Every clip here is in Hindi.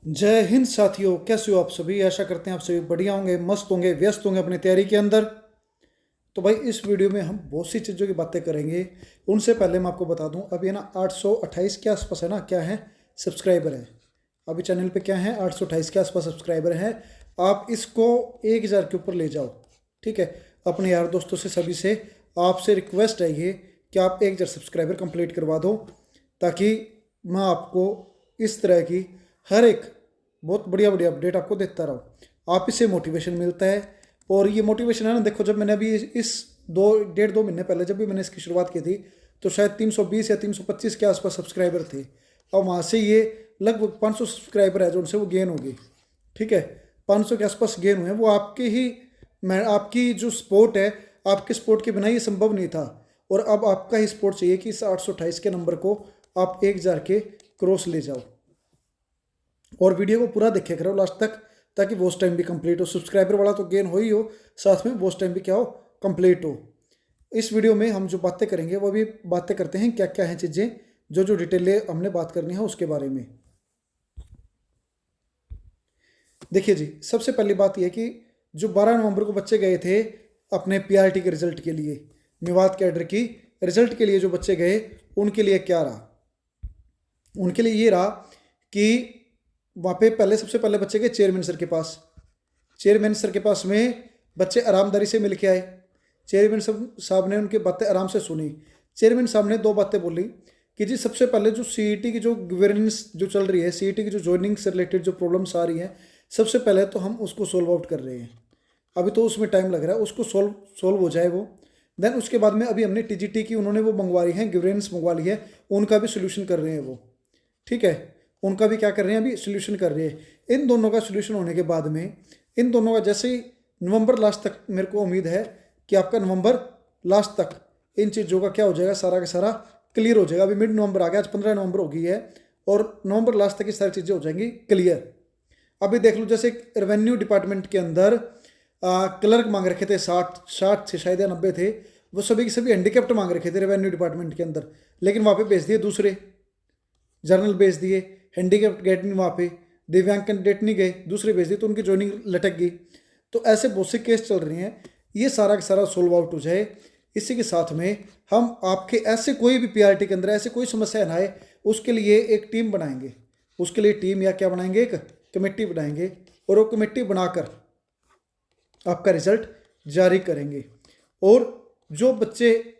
जय हिंद साथियों, कैसे हो आप सभी। आशा करते हैं आप सभी बढ़िया होंगे, मस्त होंगे, व्यस्त होंगे अपनी तैयारी के अंदर। तो भाई इस वीडियो में हम बहुत सी चीज़ों की बातें करेंगे। उनसे पहले मैं आपको बता दूं, अभी ना 828 के आसपास है ना, क्या है, सब्सक्राइबर है। अभी चैनल पे क्या है, 828 के आसपास सब्सक्राइबर हैं। आप इसको 1000 के ऊपर ले जाओ, ठीक है। अपने यार दोस्तों से सभी से आपसे रिक्वेस्ट है ये कि आप 1000 सब्सक्राइबर कंप्लीट करवा दो, ताकि मैं आपको इस तरह की हर एक बहुत बढ़िया बढ़िया अपडेट आपको देता रहो। आप इससे मोटिवेशन मिलता है। और ये मोटिवेशन है ना, देखो जब मैंने अभी इस 2 महीने पहले जब भी मैंने इसकी शुरुआत की थी, तो शायद 320 या 325 के आसपास सब्सक्राइबर थे। और वहाँ से ये लगभग 500 सब्सक्राइबर है जो उनसे वो गेन होगी, ठीक है। 500 के आसपास गेन हुए, वो आपके ही, मैं आपकी जो सपोर्ट है, आपके सपोर्ट के बिना ये संभव नहीं था। और अब आपका ही सपोर्ट चाहिए कि इस 828 के नंबर को आप 1000 के क्रॉस ले जाओ। और वीडियो को पूरा देखे करो लास्ट तक, ताकि वॉच टाइम भी कंप्लीट हो। सब्सक्राइबर वाला तो गेन हो ही हो, साथ में वॉच टाइम भी क्या हो, कंप्लीट हो। इस वीडियो में हम जो बातें करेंगे वो भी बातें करते हैं क्या क्या हैं चीज़ें, जो जो डिटेल हमने बात करनी है उसके बारे में। देखिए जी, सबसे पहली बात यह कि जो 12 नवंबर को बच्चे गए थे अपने पीआरटी के रिजल्ट के लिए, मेवात कैडर की रिजल्ट के लिए जो बच्चे गए, उनके लिए क्या रहा। उनके लिए ये रहा कि वहाँ पे पहले सबसे पहले बच्चे गए चेयरमैन सर के पास। चेयरमैन सर के पास में बच्चे आरामदारी से मिल के आए। चेयरमैन साहब ने उनकी बातें आराम से सुनी। चेयरमैन साहब ने दो बातें बोली कि जी सबसे पहले जो सीईटी की जो गवर्नेंस जो चल रही है, सीईटी की जो ज्वाइनिंग से रिलेटेड जो प्रॉब्लम्स आ रही हैं, सबसे पहले तो हम उसको सोल्व आउट कर रहे हैं। अभी तो उसमें टाइम लग रहा है, उसको सोल्व हो जाए वो। देन उसके बाद में अभी हमने टीजीटी की उन्होंने वो मंगवा रही है, गवर्नेंस मंगवा ली है, उनका भी सोल्यूशन कर रहे हैं वो, ठीक है। उनका भी क्या कर रहे हैं, अभी सोल्यूशन कर रहे हैं। इन दोनों का सोल्यूशन होने के बाद में, इन दोनों का जैसे ही नवंबर लास्ट तक, मेरे को उम्मीद है कि आपका नवंबर लास्ट तक इन चीज़ों का क्या हो जाएगा, सारा का सारा क्लियर हो जाएगा। अभी मिड नवंबर आ गया, आज 15 नवंबर हो गई है, और नवंबर लास्ट तक ये सारी चीज़ें हो जाएंगी क्लियर। अभी देख लो, जैसे रेवेन्यू डिपार्टमेंट के अंदर क्लर्क मांग रखे थे 60 से शायद या 90 थे, वो सभी के सभी हैंडीकैप्ट मांग रखे थे रेवेन्यू डिपार्टमेंट के अंदर, लेकिन वहाँ पे भेज दिए दूसरे, जर्नल भेज दिए। हैंडीकैप्ट गेट नहीं, वहाँ पे दिव्यांग कैंडिडेट नहीं गए, दूसरे भेज दिए, तो उनकी ज्वाइनिंग लटक गई। तो ऐसे बहुत से केस चल रहे हैं, ये सारा का सारा सोल्व आउट हो जाए। इसी के साथ में हम आपके ऐसे कोई भी पीआरटी के अंदर ऐसे कोई समस्या ना आए, उसके लिए एक टीम बनाएंगे। उसके लिए टीम या क्या बनाएंगे, एक कमेटी बनाएंगे, और वो कमेटी बनाकर आपका रिजल्ट जारी करेंगे। और जो बच्चे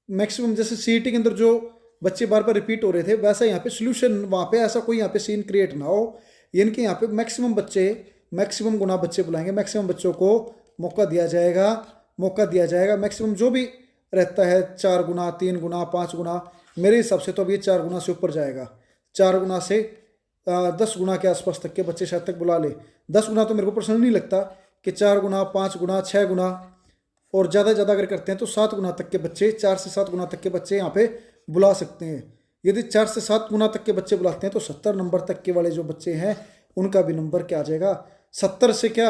मैक्सिमम, जैसे सीईटी के अंदर जो बच्चे बार बार रिपीट हो रहे थे, वैसा यहाँ पे सोल्यूशन, वहाँ पे ऐसा कोई यहाँ पे सीन क्रिएट ना हो। यानी कि यहाँ पे मैक्सिमम गुना बच्चे बुलाएंगे, मैक्सिमम बच्चों को मौका दिया जाएगा, मैक्सिमम जो भी रहता है 4 गुना, 3 गुना, 5 गुना, मेरे हिसाब से तो अब ये 4 गुना से ऊपर जाएगा। 4 गुना से 10 गुना के आसपास तक के बच्चे शायद तक बुला ले। 10 गुना तो मेरे को पर्सनली नहीं लगता कि 4 गुना, 5 गुना, 6 गुना, और ज़्यादा ज़्यादा अगर करते हैं तो 7 गुना तक के बच्चे, 4 से 7 गुना तक के बच्चे यहाँ पे बुला सकते हैं। यदि 4 से 7 गुना तक के बच्चे बुलाते हैं तो 70 नंबर तक के वाले जो बच्चे हैं उनका भी नंबर क्या आ जाएगा, 70 से क्या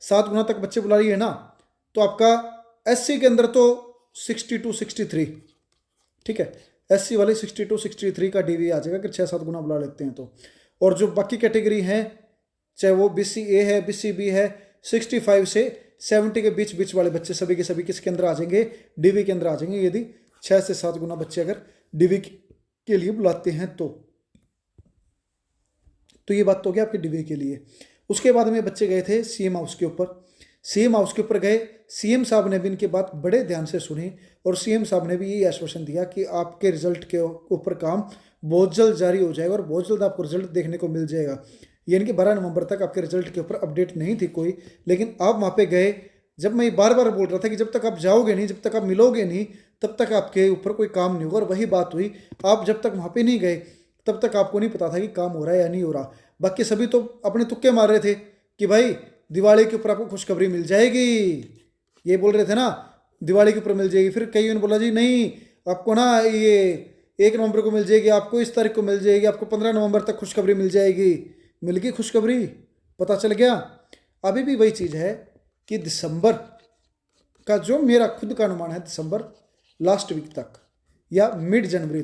7 गुना तक बच्चे बुला रही है ना, तो आपका एससी के अंदर तो 62 63, ठीक है। एससी वाले 62 63 का डीवी आ जाएगा, अगर 6-7 गुना बुला लेते हैं तो। और जो बाकी कैटेगरी हैं, चाहे वो बीसी ए है, बीसी बी है, 65 से 70 के बीच बीच वाले बच्चे सभी के सभी किसके अंदर आ जाएंगे, डीवी के अंदर आ जाएंगे, यदि 6 से 7 गुना बच्चे अगर डीवी के लिए बुलाते हैं तो ये बात तो हो गई आपके डीवी के लिए। उसके बाद में बच्चे गए थे सीएम हाउस के ऊपर। सीएम हाउस के ऊपर गए, सीएम साहब ने भी इनकी बात बड़े ध्यान से सुनी, और सीएम साहब ने भी यही आश्वासन दिया कि आपके रिजल्ट के ऊपर काम बहुत जल्द जारी हो जाएगा, और बहुत जल्द आपको रिजल्ट देखने को मिल जाएगा। यानी कि 12 नवंबर तक आपके रिजल्ट के ऊपर अपडेट नहीं थी कोई, लेकिन आप वहाँ पे गए। जब मैं बार बार बोल रहा था कि जब तक आप जाओगे नहीं, जब तक आप मिलोगे नहीं, तब तक आपके ऊपर कोई काम नहीं होगा, और वही बात हुई। आप जब तक वहाँ पे नहीं गए तब तक आपको नहीं पता था कि काम हो रहा है या नहीं हो रहा। बाकी सभी तो अपने तुक्के मार रहे थे कि भाई दिवाली के ऊपर आपको खुशखबरी मिल जाएगी, ये बोल रहे थे ना, दिवाली के ऊपर मिल जाएगी। फिर कईयों ने बोला जी नहीं, आपको ना ये 1 नवंबर को मिल जाएगी, आपको इस तारीख को मिल जाएगी, आपको 15 नवंबर तक खुशखबरी मिल जाएगी। मिल गई खुशखबरी, पता चल गया। अभी भी वही चीज़ है कि दिसंबर का जो मेरा खुद का अनुमान है, दिसंबर लास्ट वीक तक या मिड जनवरी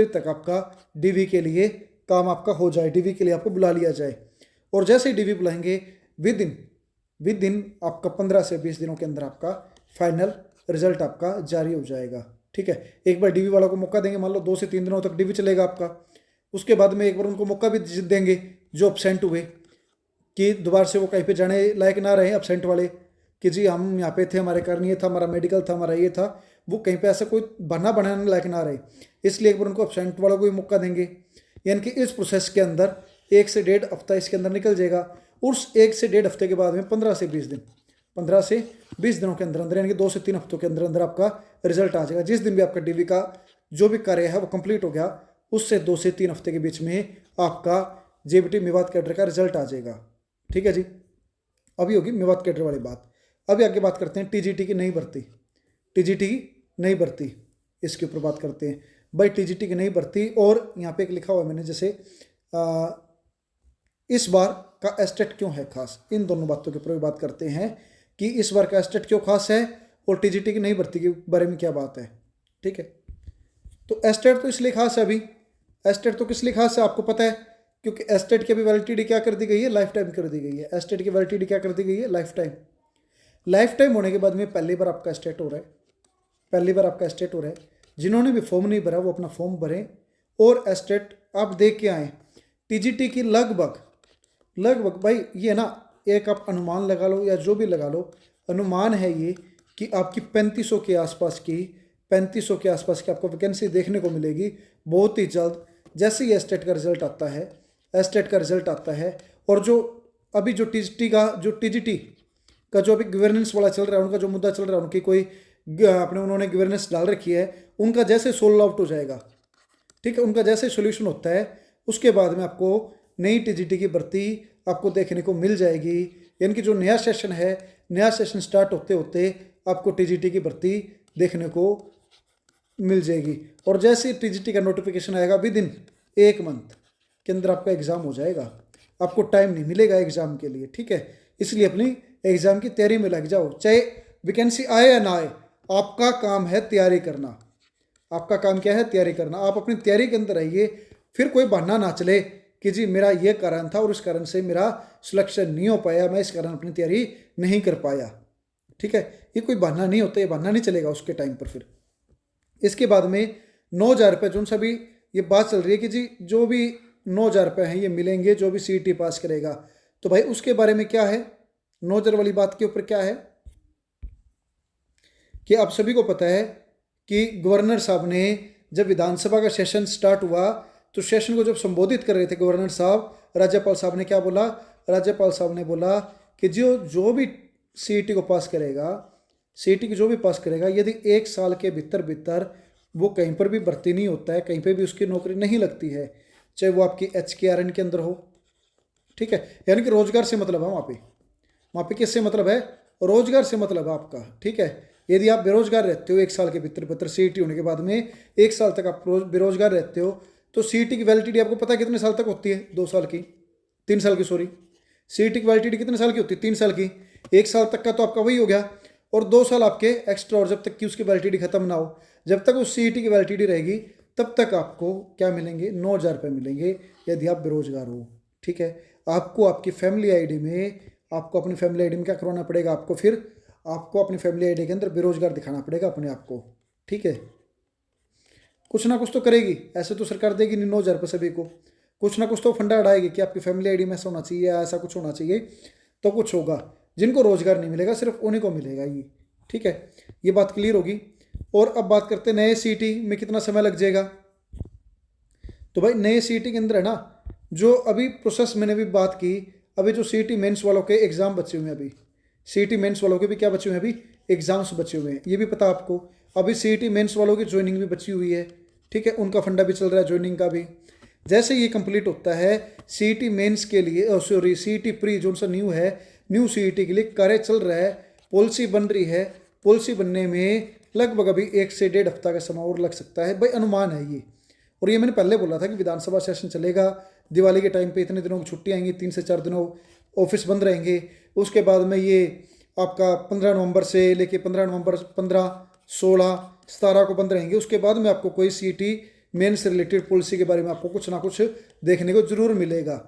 तक आपका डीवी के लिए काम आपका हो जाए, डीवी के लिए आपको बुला लिया जाए। और जैसे ही डीवी बुलाएंगे विद इन आपका 15 से 20 दिनों के अंदर आपका फाइनल रिजल्ट आपका जारी हो जाएगा। ठीक है, एक बार डीवी वालों को मौका देंगे, मान लो 2 से 3 दिनों तक डीवी चलेगा आपका। उसके बाद में एक बार उनको मौका भी देंगे जो अब्सेंट हुए, कि दोबारा से वो कहीं पे जाने लायक ना रहे अब्सेंट वाले, कि जी हम यहाँ पे थे, हमारे कारण ये था, हमारा मेडिकल था, हमारा ये था, वो कहीं पे ऐसा कोई बहाना बनाने लायक ना रहे। इसलिए एक बार उनको अब्सेंट वालों को भी मौका देंगे। यानी कि इस प्रोसेस के अंदर 1 से 1.5 हफ्ता इसके अंदर निकल जाएगा। उस 1 से 1.5 हफ्ते के बाद में 15 से 20 दिनों के अंदर अंदर, यानी कि 2 से 3 हफ्तों के अंदर अंदर आपका रिजल्ट आ जाएगा। जिस दिन भी आपका डीवी का जो भी कार्य है वो कंप्लीट हो गया, उससे 2 से 3 हफ्ते के बीच में आपका जेबीटी मेवात कैडर का रिजल्ट आ जाएगा। ठीक है जी, अभी होगी मेवात कैडर वाली बात। अभी आगे बात करते हैं टीजीटी की नई भर्ती। टीजीटी की नई भर्ती, इसके ऊपर बात करते हैं भाई। टीजीटी की नई भर्ती, और यहाँ पे एक लिखा हुआ है मैंने, जैसे इस बार का एस्टेट क्यों है खास, इन दोनों बातों के ऊपर भी बात करते हैं कि इस बार का एस्टेट क्यों खास है और टीजीटी की नई भर्ती के बारे में क्या बात है। ठीक है, तो एस्टेट तो इसलिए खास है, अभी एस्टेट तो किस लिए खास है आपको पता है, क्योंकि एस्टेट की अभी वैलिडिटी क्या कर दी गई है, लाइफ टाइम कर दी गई है। एस्टेट की वैलिडिटी क्या कर दी गई है, लाइफ टाइम। लाइफ टाइम होने के बाद में पहली बार आपका एस्टेट हो रहा है, पहली बार आपका एस्टेट हो रहा है। जिन्होंने भी फॉर्म नहीं भरा वो अपना फॉर्म भरें और एस्टेट आप देख के आएँ। टीजीटी की लगभग भाई ये ना, एक आप अनुमान लगा लो या जो भी लगा लो, अनुमान है ये कि आपकी 3500 के आसपास की आपको वैकेंसी देखने को मिलेगी बहुत ही जल्द, जैसे ही एस्टेट का रिजल्ट आता है। और जो अभी जो टीजीटी का जो अभी गवर्नेंस वाला चल रहा है, उनका जो मुद्दा चल रहा है, उनकी कोई उन्होंने गवर्नेंस डाल रखी है, उनका जैसे सोल्व आउट हो जाएगा, ठीक है, उनका जैसे सोल्यूशन होता है, उसके बाद में आपको नई टीजीटी की भर्ती आपको देखने को मिल जाएगी। यानी कि जो नया सेशन स्टार्ट होते होते आपको टीजीटी की भर्ती देखने को मिल जाएगी। और जैसे टीजीटी का नोटिफिकेशन आएगा, विद इन 1 मंथ के अंदर आपका एग्ज़ाम हो जाएगा, आपको टाइम नहीं मिलेगा एग्ज़ाम के लिए। ठीक है, इसलिए अपनी एग्ज़ाम की तैयारी में लग जाओ, चाहे वैकेंसी आए या ना आए, आपका काम है तैयारी करना। आपका काम क्या है, तैयारी करना। आप अपनी तैयारी के अंदर रहिए, फिर कोई बहाना ना चले कि जी मेरा ये कारण था और इस कारण से मेरा सिलेक्शन नहीं हो पाया, मैं इस कारण अपनी तैयारी नहीं कर पाया। ठीक है, ये कोई बहाना नहीं होता, ये बहाना नहीं चलेगा उसके टाइम पर। फिर इसके बाद में 9,000 रुपये, जो सभी ये बात चल रही है कि जी जो भी 9,000 रुपये हैं ये मिलेंगे जो भी सीईटी पास करेगा, तो भाई उसके बारे में क्या है, 9,000 वाली बात के ऊपर क्या है कि आप सभी को पता है कि गवर्नर साहब ने जब विधानसभा का सेशन स्टार्ट हुआ तो सेशन को जब संबोधित कर रहे थे गवर्नर साहब, राज्यपाल साहब ने क्या बोला, राज्यपाल साहब ने बोला कि जो भी सीईटी को पास करेगा, सीईटी की जो भी पास करेगा, यदि 1 साल के भीतर वो कहीं पर भी भर्ती नहीं होता है, कहीं पर भी उसकी नौकरी नहीं लगती है, चाहे वो आपकी HKRN के अंदर हो, ठीक है, यानी कि रोजगार से मतलब है वहाँ पे किससे मतलब है, रोजगार से मतलब है आपका। ठीक है, यदि आप बेरोजगार रहते हो 1 साल के भीतर सीईटी होने के बाद में 1 साल तक आप बेरोजगार रहते हो, तो सीईटी की वैलिडिटी आपको पता है कितने साल तक होती है, 2 साल की, 3 साल की, सॉरी, सीईटी की वैलिडिटी कितने साल की होती है, 3 साल की। 1 साल तक का तो आपका वही हो गया, और 2 साल आपके एक्स्ट्रा, और जब तक कि उसकी वैलिडिटी खत्म ना हो, जब तक उस सीईटी की वैलिडिटी रहेगी तब तक आपको क्या मिलेंगे, 9,000 रुपये मिलेंगे यदि आप बेरोजगार हो। ठीक है, आपको आपकी फैमिली आईडी में, आपको अपनी फैमिली आईडी में क्या करवाना पड़ेगा, आपको अपनी फैमिली आईडी के अंदर बेरोजगार दिखाना पड़ेगा अपने आप को। ठीक है, कुछ ना कुछ तो करेगी, ऐसे तो सरकार देगी नहीं 9,000 रुपये सभी को, कुछ ना कुछ तो फंडा अड़ाएगी कि आपकी फैमिली आईडी में ऐसा होना चाहिए, ऐसा कुछ होना चाहिए, तो कुछ होगा। जिनको रोजगार नहीं मिलेगा सिर्फ उन्हीं को मिलेगा ये। ठीक है, ये बात क्लियर होगी। और अब बात करते हैं नए सीईटी में कितना समय लग जाएगा। तो भाई नए सीईटी के अंदर है ना, जो अभी प्रोसेस मैंने भी बात की, अभी जो सीईटी मेंस वालों के एग्जाम बचे हुए हैं, अभी सीईटी मेंस वालों के भी क्या बचे हुए हैं, अभी एग्जाम्स बचे हुए हैं, ये भी पता आपको। अभी सीईटी मेंस वालों की ज्वाइनिंग भी बची हुई है। ठीक है, उनका फंडा भी चल रहा है ज्वाइनिंग का भी। जैसे ये कंप्लीट होता है सीईटी मेंस के लिए, सॉरी सीईटी प्री जो सा न्यू है, न्यू सीईटी के लिए कार्य चल रहा है, पॉलिसी बन रही है। पॉलिसी बनने में लगभग अभी 1 से 1.5 हफ्ता का समय और लग सकता है भाई, अनुमान है ये। और ये मैंने पहले बोला था कि विधानसभा सेशन चलेगा, दिवाली के टाइम पे इतने दिनों की छुट्टी आएंगी, 3 से 4 दिनों ऑफिस बंद रहेंगे। उसके बाद में ये आपका 15 नवंबर से लेके 15 नवंबर 15, 16, 17 को बंद रहेंगे। उसके बाद में आपको कोई सीईटी मेन से रिलेटेड पॉलिसी के बारे में आपको कुछ ना कुछ देखने को जरूर मिलेगा।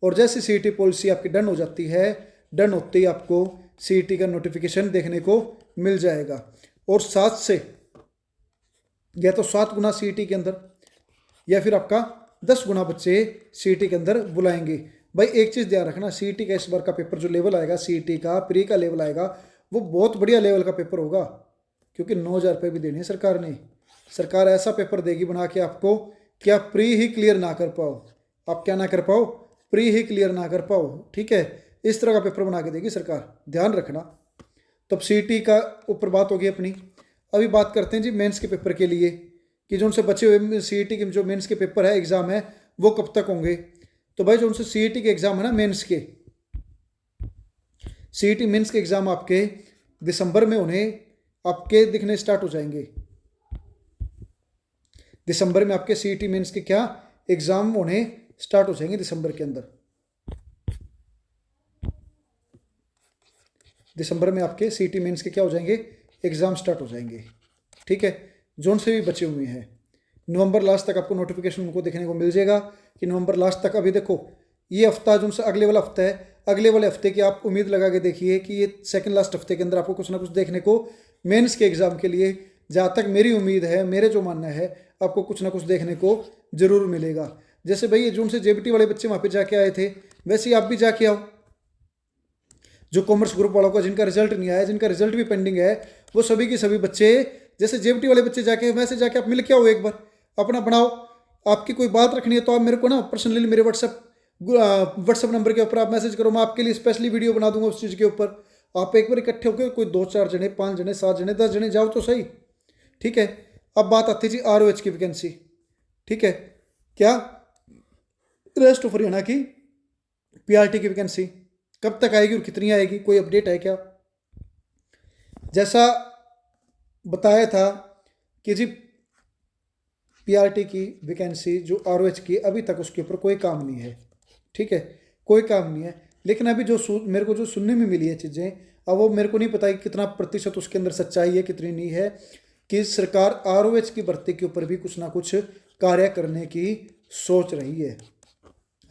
और जैसे सीईटी पॉलिसी आपकी डन हो जाती है, डन होते ही आपको सीईटी का नोटिफिकेशन देखने को मिल जाएगा। और 7 से या तो 7 गुना सीईटी के अंदर या फिर आपका 10 गुना बच्चे सीईटी के अंदर बुलाएंगे। भाई एक चीज़ ध्यान रखना, सीईटी का इस बार का पेपर जो लेवल आएगा, सीईटी का प्री का लेवल आएगा, वो बहुत बढ़िया लेवल का पेपर होगा, क्योंकि 9,000 रुपये भी देने हैं सरकार ने। सरकार ऐसा पेपर देगी बना के आपको कि आप प्री ही क्लियर ना कर पाओ। आप क्या ना कर पाओ? प्री ही क्लियर ना कर पाओ। ठीक है, इस तरह का पेपर बना के देगी सरकार, ध्यान रखना। तब सीईटी का ऊपर बात होगी अपनी। अभी बात करते हैं जी मेंस के पेपर के लिए, कि जो उनसे बचे हुए सीईटी के जो मेंस के पेपर है, एग्ज़ाम है, वो कब तक होंगे। तो भाई जो उनसे सीईटी के एग्ज़ाम है ना, मेंस के सीईटी मेंस के एग्ज़ाम आपके दिसंबर में उन्हें आपके दिखने स्टार्ट हो जाएंगे। दिसंबर में आपके सीईटी मेंस के क्या एग्ज़ाम होने स्टार्ट हो जाएंगे दिसंबर के अंदर। दिसंबर में आपके सीईटी मेंस के क्या हो जाएंगे, एग्ज़ाम स्टार्ट हो जाएंगे। ठीक है, जोन से भी बचे हुए हैं, नवंबर लास्ट तक आपको नोटिफिकेशन उनको देखने को मिल जाएगा कि नवंबर लास्ट तक। अभी देखो ये हफ्ता जो से अगले वाला हफ्ता है, अगले वाले हफ्ते की आप उम्मीद लगा के देखिए कि ये सेकंड लास्ट हफ्ते के अंदर आपको कुछ ना कुछ देखने को मेंस के एग्ज़ाम के लिए, जहाँ तक मेरी उम्मीद है, मेरे जो मानना है, आपको कुछ ना कुछ देखने को ज़रूर मिलेगा। जैसे भाई ये जून से जेबीटी वाले बच्चे वहाँ पे जाके आए थे, वैसे ही आप भी जाके आओ। जो कॉमर्स ग्रुप वालों का जिनका रिजल्ट नहीं आया, जिनका रिजल्ट भी पेंडिंग है, वो सभी के सभी बच्चे जैसे जेबीटी वाले बच्चे जाके वैसे जाके आप मिल के आओ, एक बार अपना बनाओ। आपकी कोई बात रखनी है तो आप मेरे को ना पर्सनली मेरे व्हाट्सअप नंबर के ऊपर आप मैसेज करो, मैं आपके लिए स्पेशली वीडियो बना दूंगा उस चीज़ के ऊपर। आप एक बार इकट्ठे होकर कोई 2-4 जने, 5 जने, 7 जने, 10 जने जाओ तो सही। ठीक है, अब बात आती है जी ROH की वैकेंसी। ठीक है, क्या रेस्ट ऑफ हरियाणा की PRT की वैकेंसी कब तक आएगी और कितनी आएगी, कोई अपडेट है क्या? जैसा बताया था कि जी PRT की वैकेंसी जो ROH की, अभी तक उसके ऊपर कोई काम नहीं है। ठीक है, कोई काम नहीं है। लेकिन अभी जो मेरे को जो सुनने में मिली है चीज़ें, अब वो मेरे को नहीं पता कि कितना प्रतिशत उसके अंदर सच्चाई है, कितनी नहीं है, कि सरकार ROH की भर्ती के ऊपर भी कुछ ना कुछ कार्य करने की सोच रही है।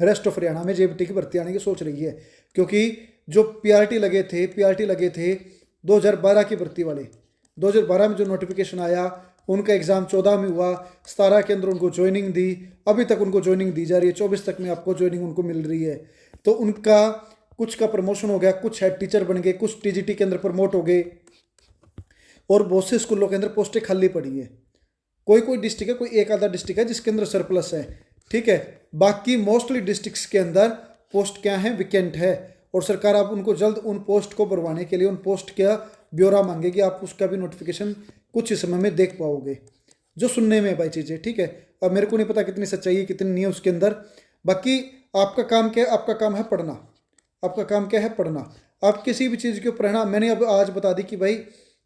रेस्ट ऑफ हरियाणा में जेबीटी की भर्ती आने की सोच रही है, क्योंकि जो PRT लगे थे 2012 की भर्ती वाले, 2012 में जो नोटिफिकेशन आया, उनका एग्ज़ाम 14 में हुआ, 17 के अंदर उनको ज्वाइनिंग दी, अभी तक उनको ज्वाइनिंग दी जा रही है, 24 तक में आपको ज्वाइनिंग उनको मिल रही है। तो उनका कुछ का प्रमोशन हो गया, कुछ हेड टीचर बन गए, कुछ TGT के अंदर प्रमोट हो गए, और बहुत से स्कूलों के अंदर पोस्टें खाली पड़ी है। कोई डिस्ट्रिक्ट है, कोई एक आधा डिस्ट्रिक्ट है जिसके अंदर सरप्लस है। ठीक है, बाकी मोस्टली डिस्ट्रिक्ट्स के अंदर पोस्ट क्या है, विकेंट है। और सरकार आप उनको जल्द उन पोस्ट को भरवाने के लिए उन पोस्ट का ब्यौरा मांगेगी, आप उसका भी नोटिफिकेशन कुछ ही समय में देख पाओगे, जो सुनने में है भाई चीज़ें। ठीक है, अब मेरे को नहीं पता कितनी सच्चाई है कितनी नहीं है उसके अंदर। बाकी आपका काम क्या है? आपका काम है पढ़ना। आपका काम क्या है? पढ़ना। आप किसी भी चीज़ के ऊपर है ना, मैंने अब आज बता दी कि भाई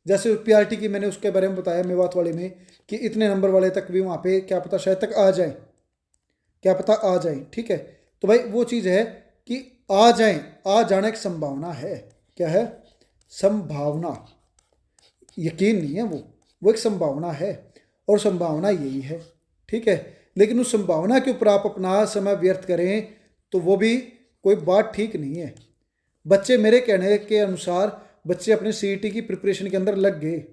जैसे PRT की मैंने उसके बारे में बताया मेवात वाले में, कि इतने नंबर वाले तक भी वहाँ पे क्या पता शायद तक आ जाए, क्या पता आ जाए। ठीक है, तो भाई वो चीज़ है कि आ जाए, आ जाने की संभावना है। क्या है? संभावना, यकीन नहीं है, वो एक संभावना है, और संभावना यही है। ठीक है, लेकिन उस संभावना के ऊपर आप अपना समय व्यर्थ करें तो वो भी कोई बात ठीक नहीं है। बच्चे मेरे कहने के अनुसार बच्चे अपने CET की प्रिपरेशन के अंदर लग गए,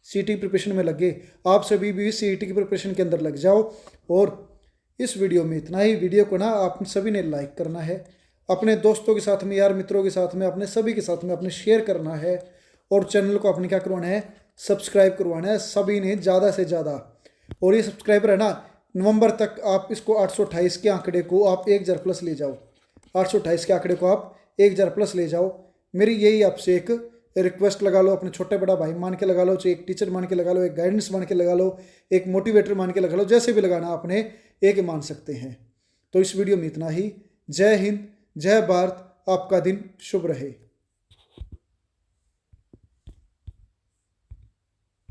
CET प्रिपरेशन में लग गए। आप सभी भी CET की प्रिपरेशन के अंदर लग जाओ। और इस वीडियो में इतना ही। वीडियो को ना आप सभी ने लाइक करना है, अपने दोस्तों के साथ में, यार मित्रों के साथ में, अपने सभी के साथ में अपने शेयर करना है, और चैनल को अपने क्या करवाना है, सब्सक्राइब करवाना है सभी ने ज़्यादा से ज़्यादा। और ये सब्सक्राइबर है ना, नवंबर तक आप इसको 828 के आंकड़े को आप 1000 प्लस ले जाओ। 828 के आंकड़े को आप 1000 प्लस ले जाओ। मेरी यही आपसे एक रिक्वेस्ट लगा लो, अपने छोटे बड़ा भाई मान के लगा लो, चाहे एक टीचर मान के लगा लो, एक गाइडेंस मान के लगा लो, एक मोटिवेटर मान के लगा लो, जैसे भी लगाना आपने एक मान सकते हैं। तो इस वीडियो में इतना ही। जय हिंद, जय भारत, आपका दिन शुभ रहे।